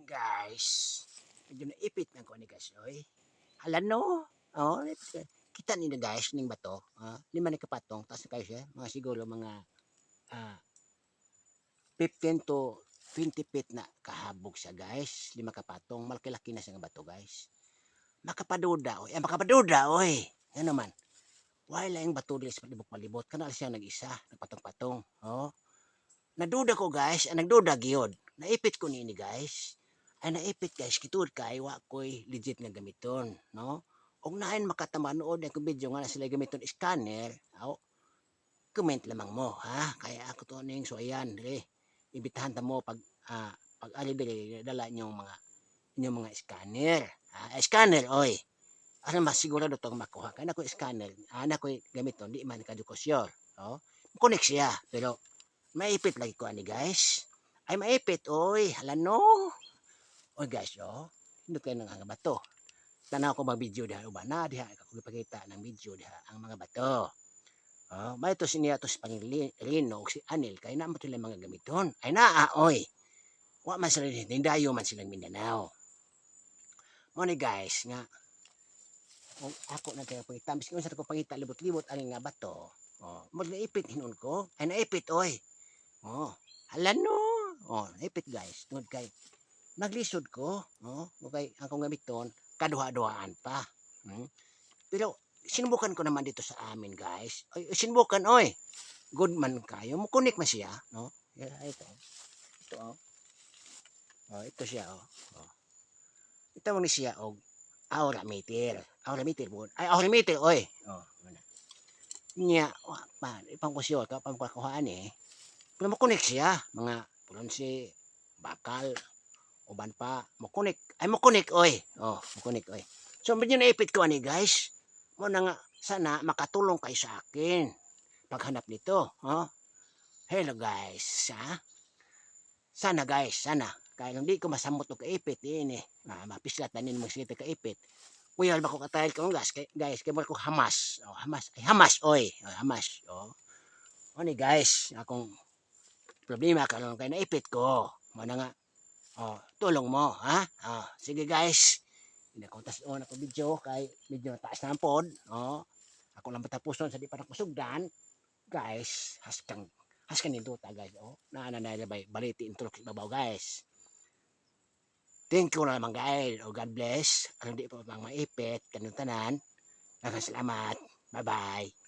Guys, medyo naipit ng kuha ni guys, oy. Hala no? Oh, kita ninyo guys, ning bato. 5 ni kapatong, taas na kayo siya. Mga siguro mga 15 to 20 feet na kahabog siya guys. 5 kapatong, malaki-laki na siya nga bato guys. Makapaduda, oy. Makapaduda, oy. Yan naman. Wala yung bato dili sa palibot-palibot. Kanal siya nag-isa, nagpatong-patong. Oh. Naduda ko guys, nagduda gyud. Naipit ko nini guys. Ay naipit guys, kitud kay wa ko'y legit nga gamiton, no? Og nain makatamanood ang video nga na sila gamiton scanner, comment lamang mo, ha? Kaya ako to ning so ayan, dire. Imbitahan ta mo pag pag ali dire dala inyong mga scanner. Scanner oy. Aron masigurado tong makuha kay nako scanner, ana ko'y gamiton di man kadukosyon, oh. Connect siya pero maipit lagi ko ani guys. Ay maipit oy, hala no. Oy guys, hindot kayo ng mga bato. Tanaw ko mga video diha uban na diha ako ipakita ng video diha ang mga bato. May to siniya to si Pangilino si Anil kay na mo sila mga gamiton. Ay naa oy. Wa man sila dayo man silang Mindanao. Mo ni guys nga ako na tayo pangita biskin unsa ko pangita libot-libot ani nga bato. Mo naipit hinon ko. Ay naipit oy. Hala no. Naipit guys. Tungod kay naglisod ko, okay, akong gamiton, kaduha-duhaan pa. Pero sinubukan ko naman dito sa amin, guys. Ay, sinubukan, oy. Good man kayo. Mukunik man siya, no? Ito. Ito, ito siya, Ito mo ni siya, aura meter. Aura meter po. Ay, aura meter, oy. Niya, pa, ipangkusyo, pangkuhaan Pero mukunik siya, mga pulonsi, bakal, uban pa mokunik ay mokunik oy mokunik oy so medyo naipit ko ani guys mo na nga sana makatulong kayo sa akin paghanap nito hello guys sana guys sana kaya hindi ko masamot og kaipit ini mapislat na nin mo sige kaipit kuyal ba ko katayal ko guys kay mo ko hamas hamas oy hamas ni guys akong problema karon kay naipit ko mo na nga tulong mo, ha? Sige guys. Inakuntas ako video kay medyo taas na ang pod. Ako lang batapuson sa di pa nakusugdan. Guys, haskan ninduta guys. Naana na baliti intro babaw guys. Thank you naman guys. God bless. Ano di pa pang maipit kanang tanan. Salamat. Bye-bye.